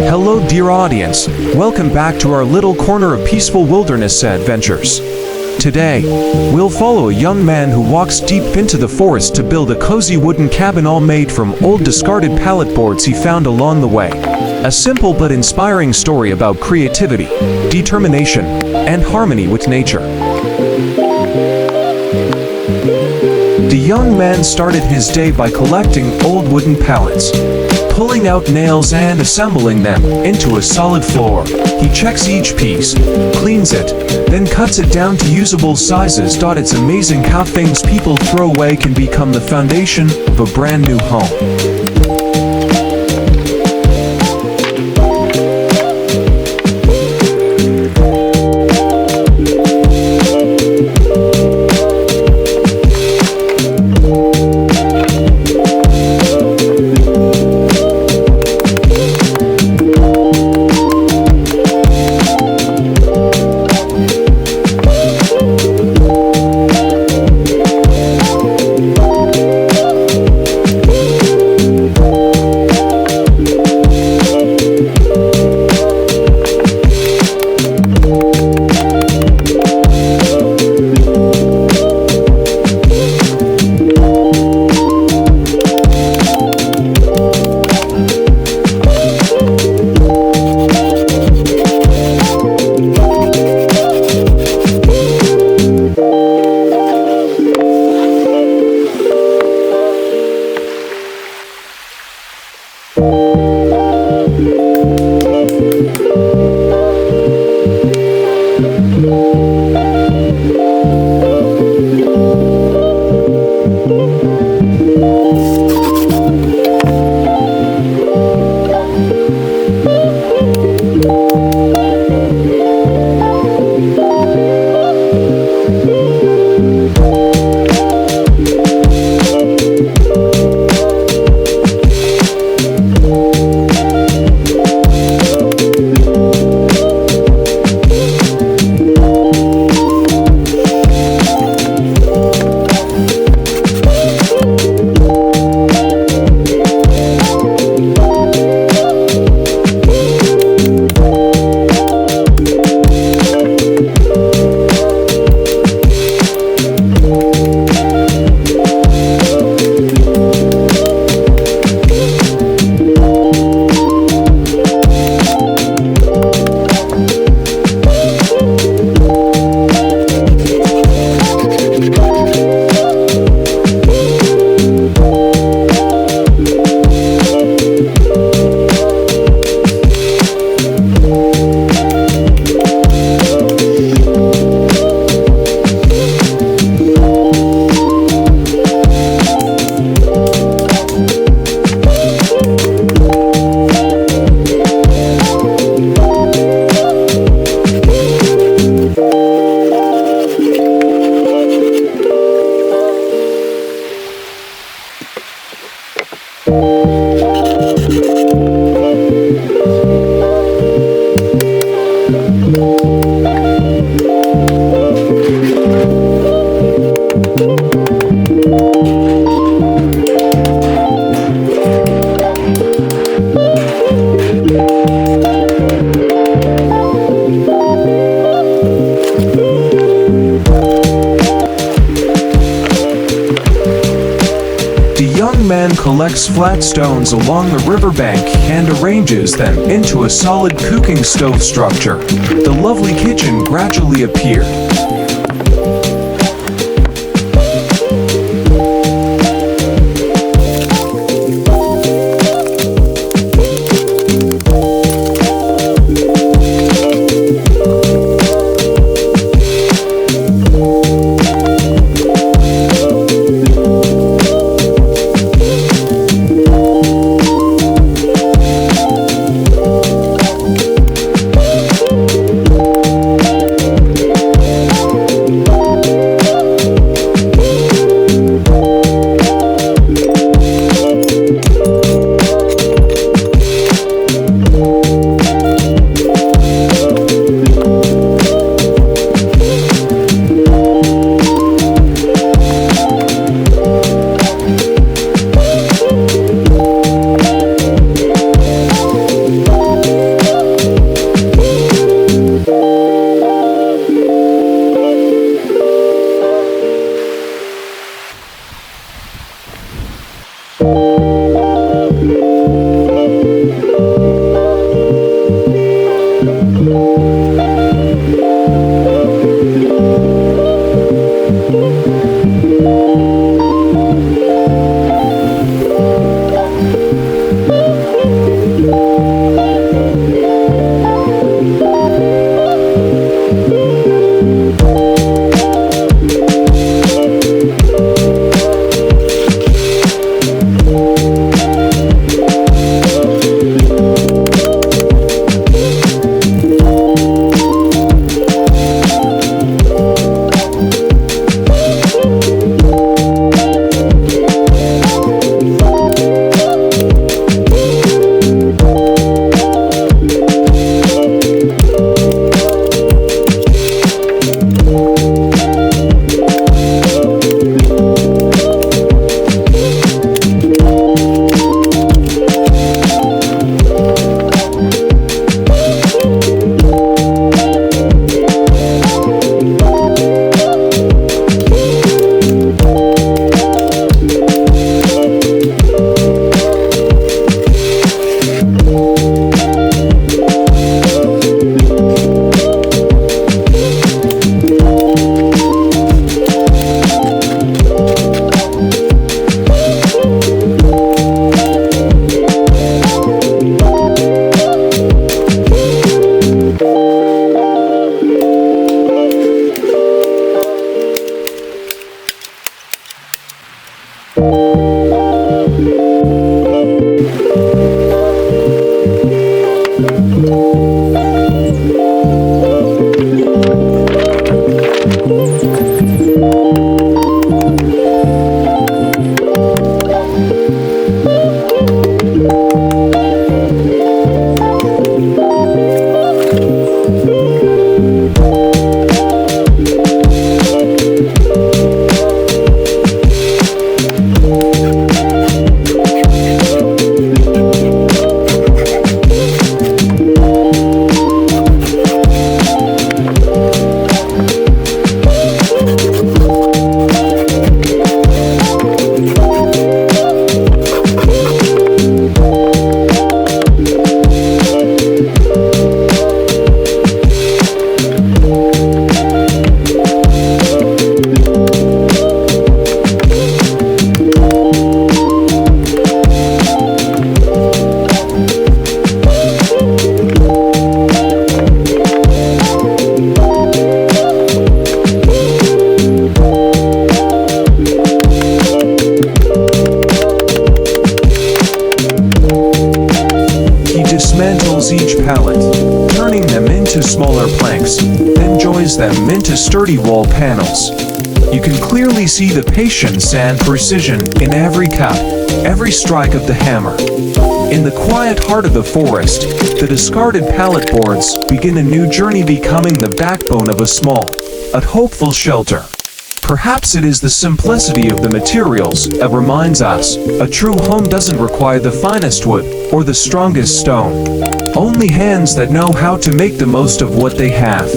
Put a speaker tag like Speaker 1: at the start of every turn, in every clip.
Speaker 1: Hello dear audience, welcome back to our little corner of peaceful wilderness adventures. Today, we'll follow a young man who walks deep into the forest to build a cozy wooden cabin all made from old discarded pallet boards he found along the way. A simple but inspiring story about creativity, determination, and harmony with nature. The young man started his day by collecting old wooden pallets, pulling out nails and assembling them into a solid floor. He checks each piece, cleans it, then cuts it down to usable sizes. It's amazing how things people throw away can become the foundation of a brand new home. Collects flat stones along the riverbank and arranges them into a solid cooking stove structure. The lovely kitchen gradually appeared. dismantles each pallet, turning them into smaller planks, then joins them into sturdy wall panels. You can clearly see the patience and precision in every cut, every strike of the hammer. In the quiet heart of the forest, the discarded pallet boards begin a new journey, becoming the backbone of a small, but hopeful shelter. Perhaps it is the simplicity of the materials that reminds us a true home doesn't require the finest wood or the strongest stone, only hands that know how to make the most of what they have.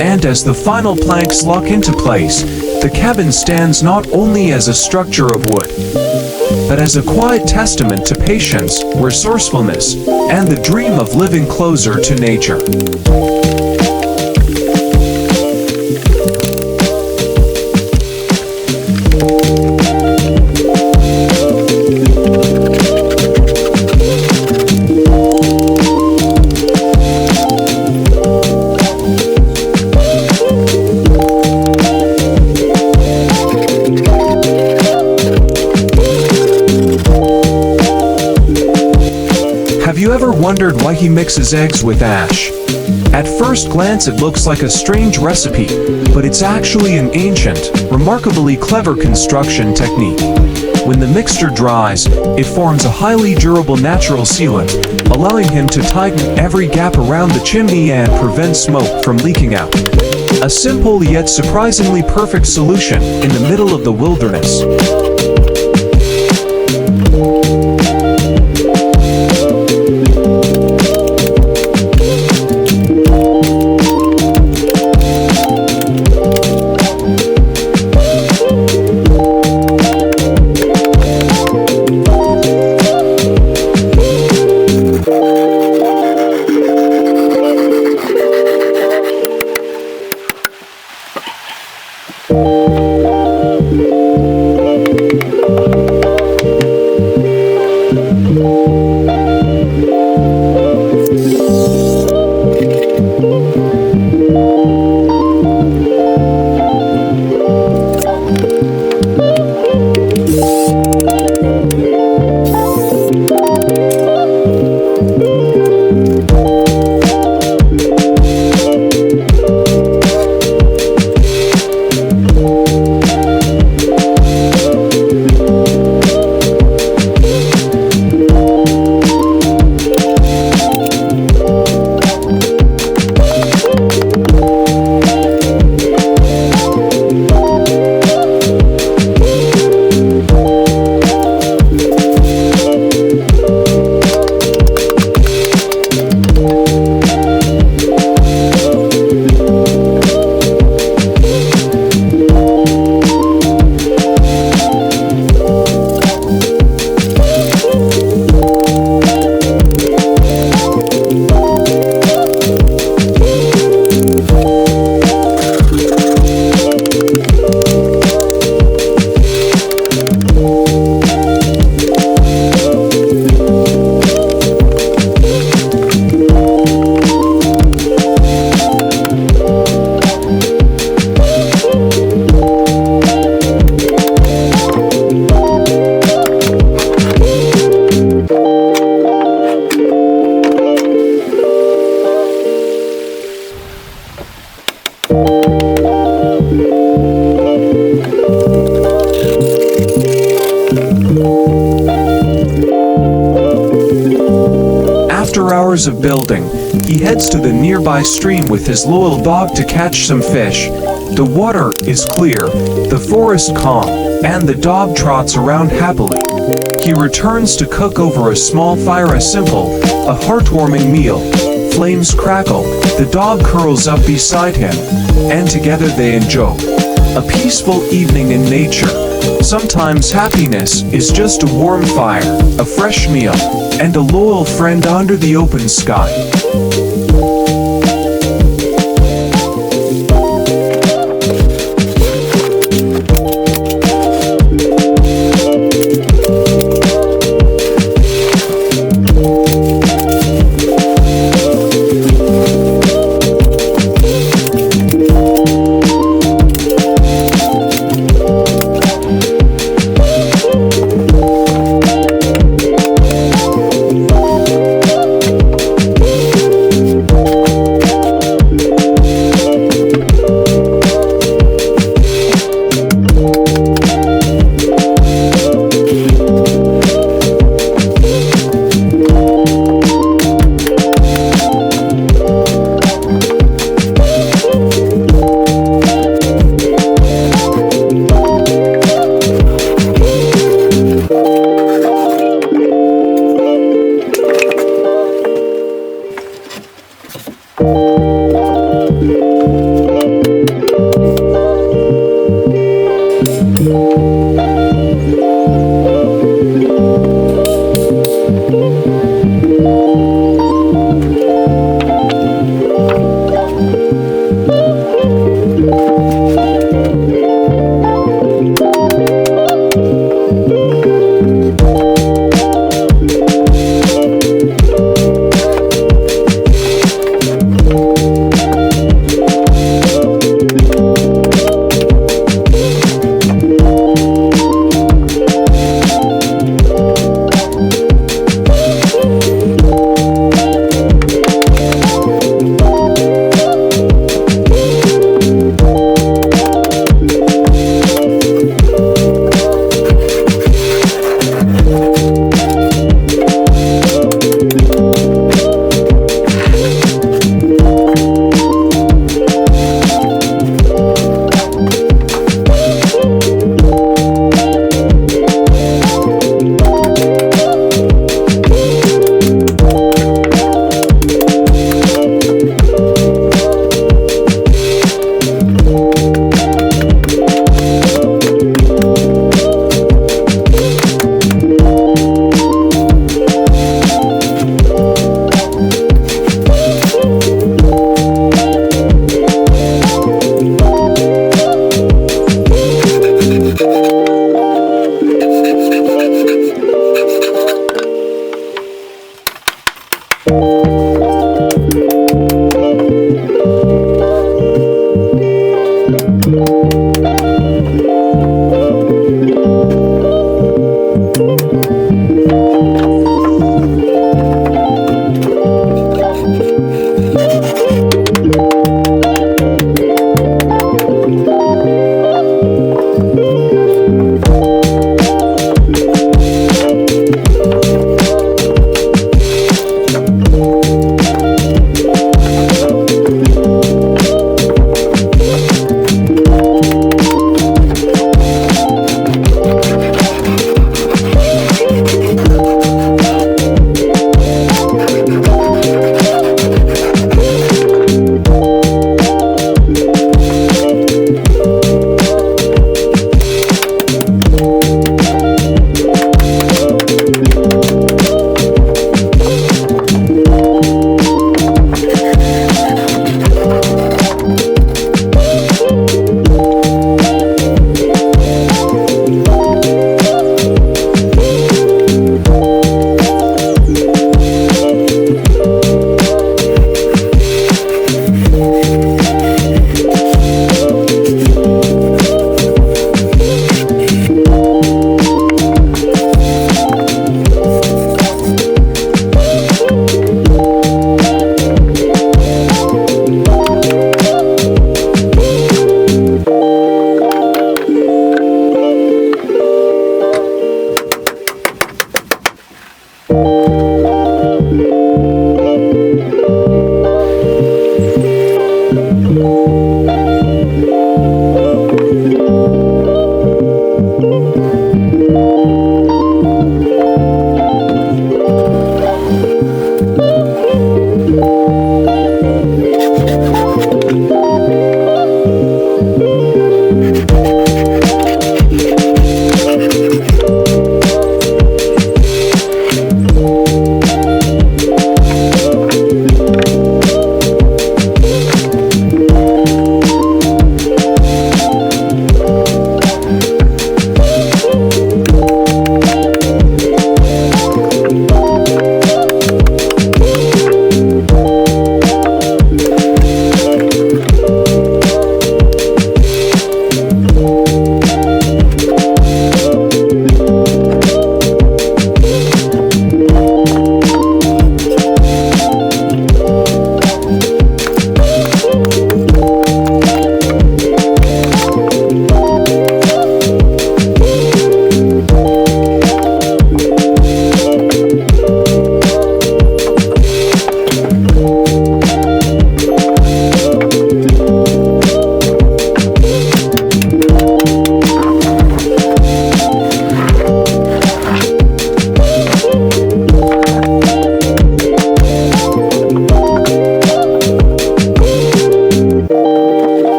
Speaker 1: And as the final planks lock into place, the cabin stands not only as a structure of wood, but as a quiet testament to patience, resourcefulness, and the dream of living closer to nature. Have you ever wondered why he mixes eggs with ash? At first glance it looks like a strange recipe, but it's actually an ancient, remarkably clever construction technique. When the mixture dries, it forms a highly durable natural sealant, allowing him to tighten every gap around the chimney and prevent smoke from leaking out. A simple yet surprisingly perfect solution in the middle of the wilderness. After hours of building, he heads to the nearby stream with his loyal dog to catch some fish. The water is clear, the forest calm, and the dog trots around happily. He returns to cook over a small fire, a simple, a heartwarming meal. Flames crackle, the dog curls up beside him, and together they enjoy a peaceful evening in nature. Sometimes happiness is just a warm fire, a fresh meal, and a loyal friend under the open sky.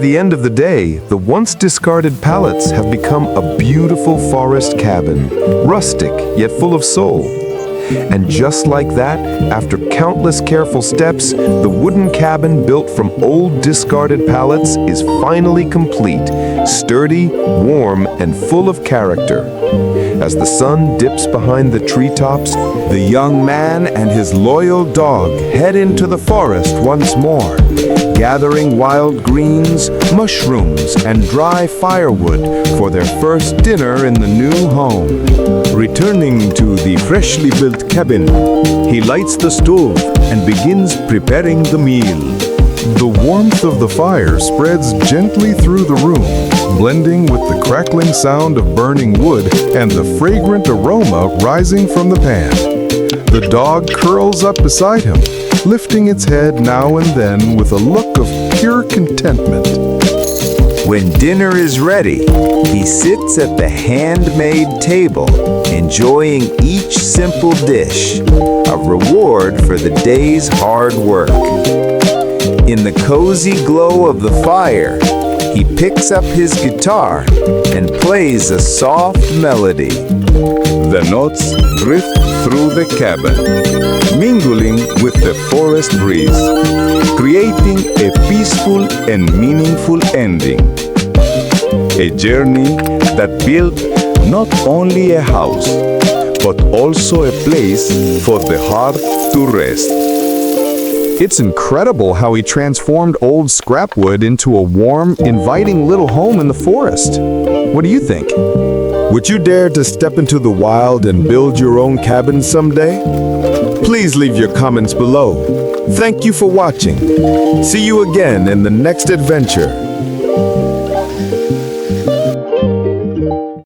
Speaker 2: the end of the day, the once discarded pallets have become a beautiful forest cabin, rustic yet full of soul. And just like that, after countless careful steps, the wooden cabin built from old discarded pallets is finally complete, sturdy, warm, and full of character. As the sun dips behind the treetops, the young man and his loyal dog head into the forest once more, gathering wild greens, mushrooms, and dry firewood for their first dinner in the new home. Returning to the freshly built cabin, he lights the stove and begins preparing the meal. The warmth of the fire spreads gently through the room, blending with the crackling sound of burning wood and the fragrant aroma rising from the pan. The dog curls up beside him, lifting its head now and then with a look of pure contentment.
Speaker 3: When dinner is ready, he sits at the handmade table, enjoying each simple dish, a reward for the day's hard work. In the cozy glow of the fire, he picks up his guitar and plays a soft melody.
Speaker 4: The notes drift through the cabin, mingling with the forest breeze, creating a peaceful and meaningful ending. A journey that built not only a house, but also a place for the heart to rest.
Speaker 2: It's incredible how he transformed old scrap wood into a warm, inviting little home in the forest. What do you think? Would you dare to step into the wild and build your own cabin someday? Please leave your comments below. Thank you for watching. See you again in the next adventure.